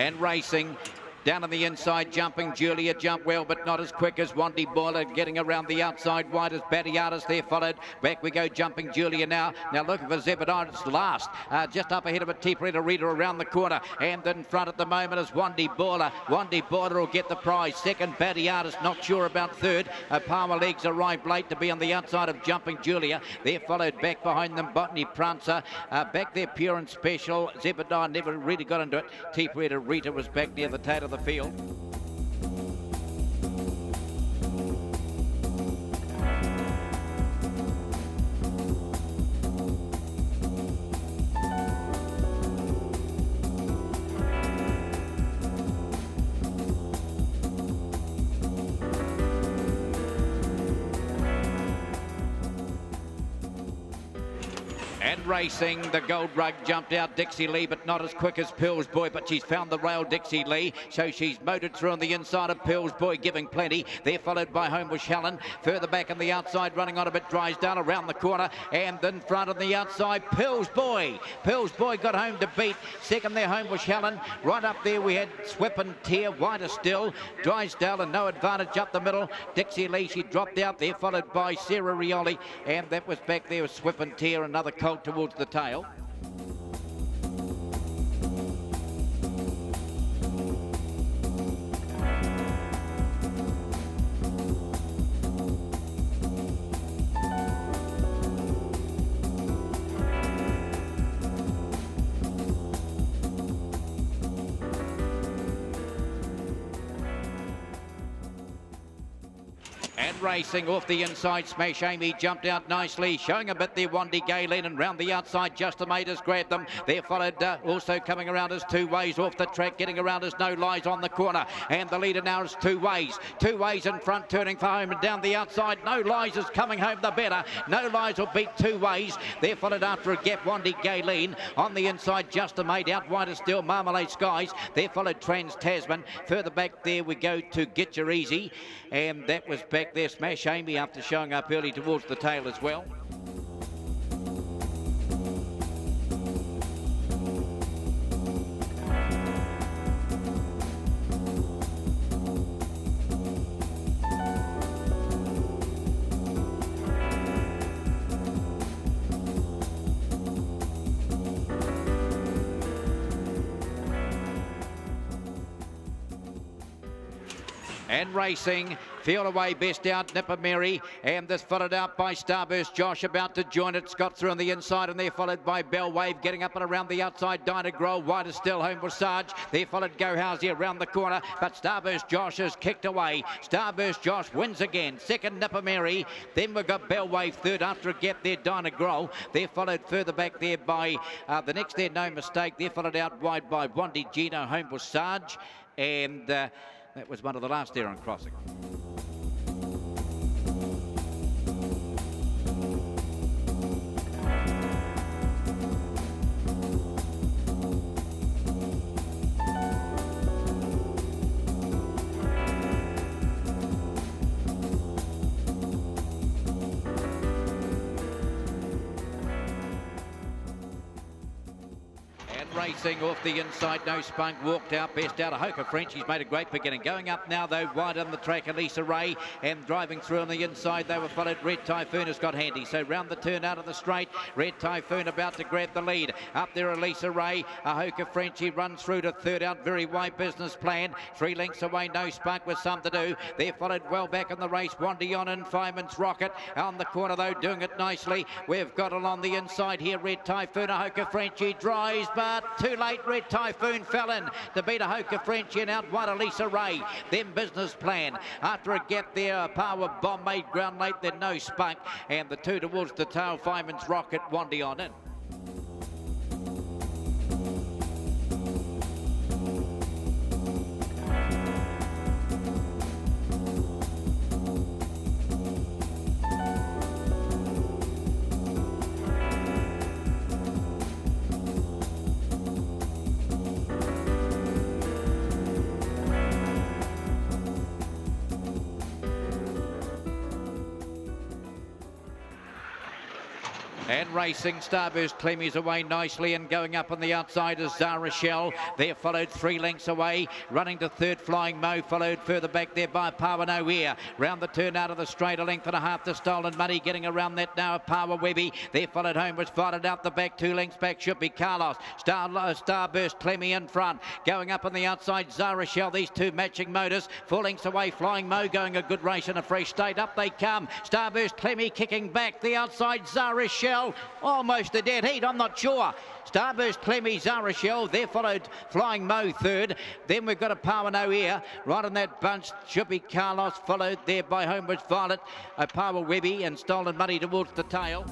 And racing. Down on the inside, jumping Julia, jumped well, but not as quick as Wandy Boiler, getting around the outside wide as Battiatus there followed. Back we go, jumping Julia now. Now looking for Zebediah last. Just up ahead of a Teeparita Rita around the corner. And in front at the moment is Wandy Boiler. Wandy Boiler will get the prize. Second, Battiatus, not sure about third. Palmer Legs arrived late to be on the outside of jumping Julia. They're followed back behind them, Botany Prancer. Back there, Pure and Special. Zebediah never really got into it. Teeparita Rita was back near the tail of the field. And racing, the Gold Rug jumped out Dixie Lee, but not as quick as Pearl's Boy, but she's found the rail, Dixie Lee, so she's motored through on the inside of Pearl's Boy, giving plenty. They're followed by Homebush Helen, further back on the outside, running on a bit, Drysdale around the corner, and in front on the outside, Pearl's Boy. Pearl's Boy got home to beat. Second there, Homebush Helen. Right up there we had Swip and Tear, wider still, Drysdale, and no advantage up the middle. Dixie Lee, she dropped out there, followed by Sarah Rioli, and that was back there with Swip and Tear, another colt towards the tail. And racing off the inside, Smash Amy jumped out nicely, showing a bit there, Wandy Galen, and round the outside, Justin has grabbed them. They're followed also coming around as Two Ways off the track, getting around as No Lies on the corner, and the leader now is Two Ways. Two Ways in front, turning for home, and down the outside, No Lies is coming home the better. No Lies will beat Two Ways. They're followed after a gap, Wandy Galen. On the inside, Justin Maid, out wider still, Marmalade Skies. They're followed Trans Tasman. Further back there we go to Get Your Easy, and that was back there, Smash Amy, after showing up early towards the tail as well. And racing, Feel Away best out, Nipper Mary, and this followed out by Starburst Josh, about to join it. Scott through on the inside, and they're followed by Bell Wave, getting up and around the outside. Dinah Grohl, wider still, Homebush Sarge. They're followed Go Housey around the corner, but Starburst Josh is kicked away. Starburst Josh wins again. Second, Nipper Mary. Then we've got Bell Wave third after a gap there, Dinah Grohl. They're followed further back there by the next there, No Mistake. They're followed out wide by Wandy Gino, Homebush Sarge, and that was one of the last there on crossing. Racing off the inside, No Spunk walked out, best out of Hoka French. He's made a great beginning. Going up now though, wide on the track, Elisa Ray, and driving through on the inside, they were followed. Red Typhoon has got handy, so round the turn out of the straight, Red Typhoon about to grab the lead. Up there, Elisa Ray, Hoka French, he runs through to third out, Very Wide Business Plan. 3 lengths away, No Spunk with some to do. They're followed well back in the race, Wandy on and Fireman's Rocket. On the corner though, doing it nicely. We've got along the inside here, Red Typhoon, Hoka French, he drives, but too late. Red Typhoon fell in to beat a Hoka French, and out wide Elisa Ray. Then Business Plan. After a gap there, a Power Bomb made ground late, then No Spunk, and the two towards the tail, Fireman's Rocket, Wandy on in. And racing, Starburst Clemmy's away nicely, and going up on the outside is Zara Shell. They're followed 3 lengths away. Running to third, Flying Mo, followed further back there by Power No Ear. Round the turn out of the straight, a length and a half to Stolen Money. Getting around that now, Power Webby. They're followed homewards, fighted out the back. 2 lengths back should be Carlos. Starburst Clemmy in front. Going up on the outside, Zara Shell. These 2 matching motors. 4 lengths away, Flying Mo going a good race in a fresh state. Up they come. Starburst Clemmy kicking back. The outside, Zara Shell. Almost a dead heat, I'm not sure. Starburst Clemmy, Zara Shell, they're followed Flying Mo third. Then we've got a Power No Ear. Right on that bunch should be Carlos, followed there by Homewards Violet, a Power Webby and Stolen Money towards the tail.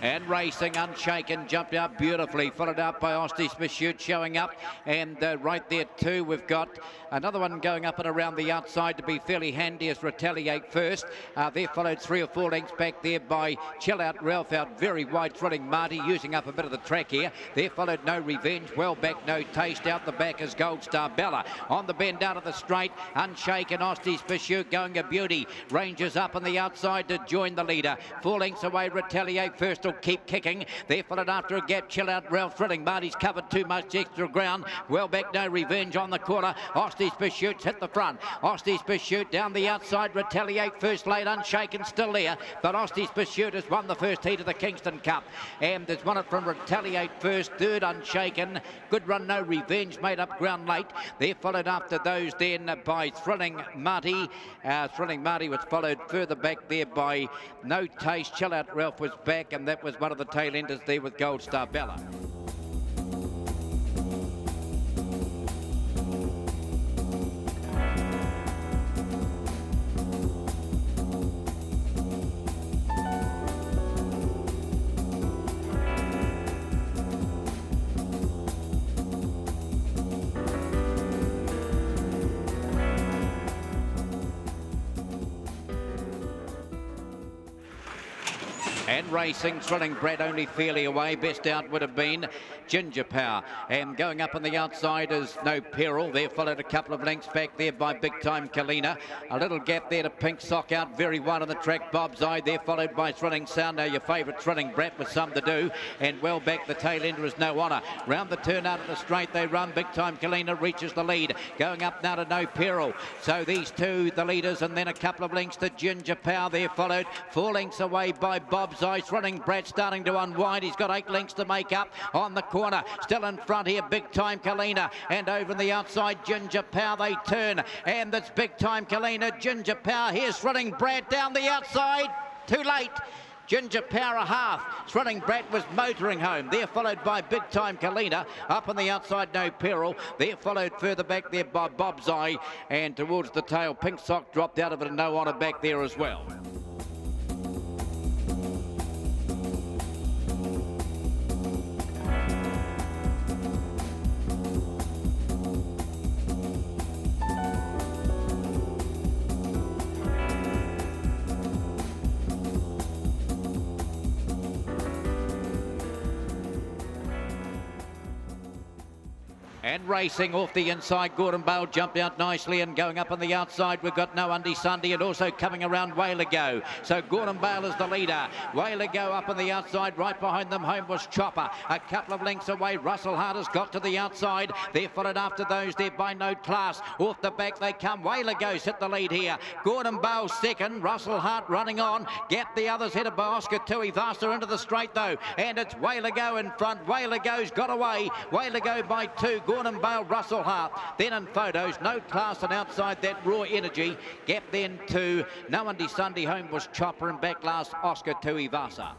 And racing, Unshaken, jumped out beautifully, followed out by Osty's Pursuit showing up. And right there too, we've got another one going up and around the outside to be fairly handy as Retaliate first. They're followed 3 or 4 lengths back there by Chill Out Ralph out very wide, thrilling Marty using up a bit of the track here. They're followed No Revenge, well back, No Taste. Out the back is Gold Star Bella. On the bend out of the straight, Unshaken, Osty's Pursuit going a beauty. Ranges up on the outside to join the leader. 4 lengths away, Retaliate first will keep kicking. They're followed after a gap, Chill Out Ralph thrilling. Marty's covered too much extra ground. Well back, No Revenge on the corner. Osty's Pursuit's hit the front. Osty's Pursuit down the outside. Retaliate first late, Unshaken still there. But Osty's Pursuit has won the first heat of the Kingston Cup. And there's won it from Retaliate first. Third, Unshaken. Good run, No Revenge. Made up ground late. They're followed after those then by Thrilling Marty. Thrilling Marty was followed further back there by No Taste. Chill Out Ralph was back, and that was one of the tail enders there with Gold Star Bella. And racing, Thrilling Brad only fairly away. Best out would have been Ginger Power. And going up on the outside is No Peril. They're followed a couple of lengths back there by Big Time Kalina. A little gap there to Pink Sock out very wide on the track. Bob's Eye. They're followed by Thrilling Sound. Now your favourite Thrilling Brad with some to do. And well back the tail ender is No Honour. Round the turn out of the straight they run. Big Time Kalina reaches the lead. Going up now to No Peril. So these 2, the leaders, and then a couple of lengths to Ginger Power. They're followed 4 lengths away by Bob's Eye. Thrilling Brad starting to unwind. He's got 8 lengths to make up on the corner. Still in front here, Big Time Kalina. And over on the outside, Ginger Power, they turn. And that's Big Time Kalina, Ginger Power. Here's Thrilling Brad down the outside. Too late. Ginger Power a half. Thrilling Brad was motoring home. They're followed by Big Time Kalina. Up on the outside, No Peril. They're followed further back there by Bob's Eye. And towards the tail, Pink Sock dropped out of it and No Honour back there as well. And racing off the inside, Gordon Bale jumped out nicely, and going up on the outside we've got No Undy Sunday, and also coming around Whaler Go. So Gordon Bale is the leader. Whaler Go up on the outside, right behind them home was Chopper. A couple of lengths away, Russell Hart has got to the outside. They're followed after those there by No Class. Off the back they come. Whaler Go's hit the lead here. Gordon Bale second, Russell Hart running on. Gap the others headed by Oscar Tui Vasta into the straight though, and it's Whaler Go in front. Whaler Go's got away. Whaler Go by 2. Gordon Bale, Russell Hart. Then in photos, No Class, and outside that Raw Energy. Gap then to No Undy Sunday, home was Chopper, and back last Oscar Tui Vasa.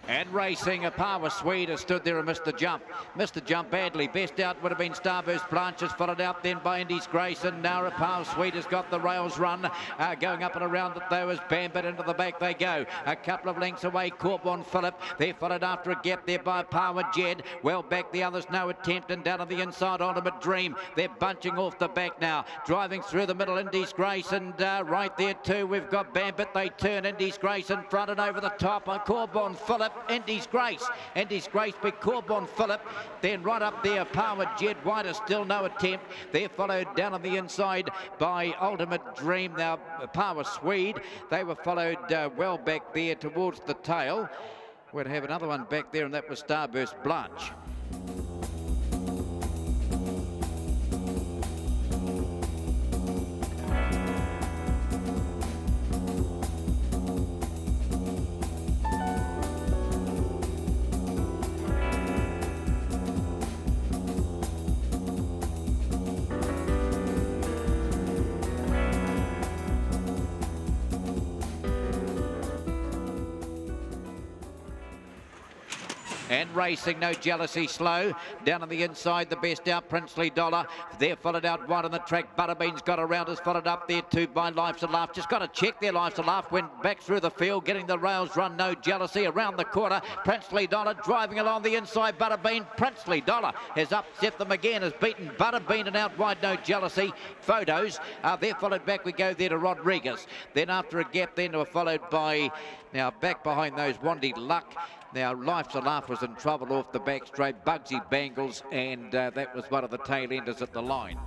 And racing, a power Swede has stood there and missed the jump. Missed the jump badly. Best out would have been Starburst Blanches, followed out then by Indy's Grace. And now a power Swede has got the rails run. Going up and around it though as Bambit into the back they go. A couple of lengths away, Corbon Phillip. They're followed after a gap there by Power Jed. Well back the others, no attempt. And down on the inside, Ultimate Dream. They're bunching off the back now. Driving through the middle, Indy's Grace. And right there too, we've got Bambit. They turn Indy's Grace in front and over the top on Corbon Phillip. Indy's Grace beat Corbon Phillip. Then right up there, Power Jed White, still no attempt. They're followed down on the inside by Ultimate Dream. Now Power Swede, they were followed well back there towards the tail. We'd have another one back there, and that was Starburst Blanche. And racing, No Jealousy slow. Down on the inside, the best out, Princely Dollar. They're followed out wide on the track. Butterbean's got around us, followed up there too by Life's a Laugh. Just got to check their Life's a Laugh. Went back through the field, getting the rails run. No Jealousy around the corner. Princely Dollar driving along the inside. Butterbean. Princely Dollar has upset them again, has beaten Butterbean and out wide. No Jealousy. Photos. They're followed back. We go there to Rodriguez. Then after a gap, then were followed by, now back behind those, Wandy Luck. Now, Life's a Laugh was in trouble off the back straight. Bugsy Bangles, and that was one of the tail enders at the line.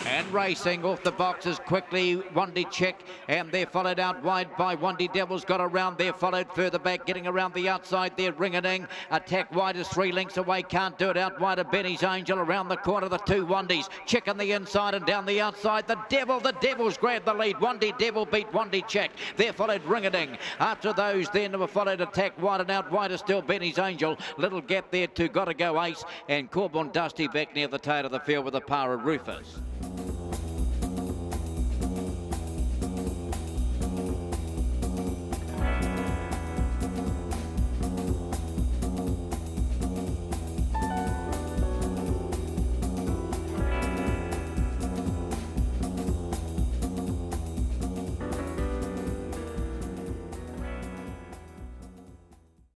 And racing off the boxes quickly, Wandy Chick, and they're followed out wide by Wandy Devils, got around there, followed further back, getting around the outside there, Ring-a-ding, attack wide is 3 lengths away, can't do it, out wide of Benny's Angel, around the corner, the two Wandys, Chick on the inside and down the outside, the Devils grabbed the lead, Wandy Devil beat Wandy Chick, they're followed Ring-a-ding, after those then were followed attack wide and out wide is still Benny's Angel, little gap there to Gotta Go Ace, and Corbon Dusty back near the tail of the field with a par of Rufus.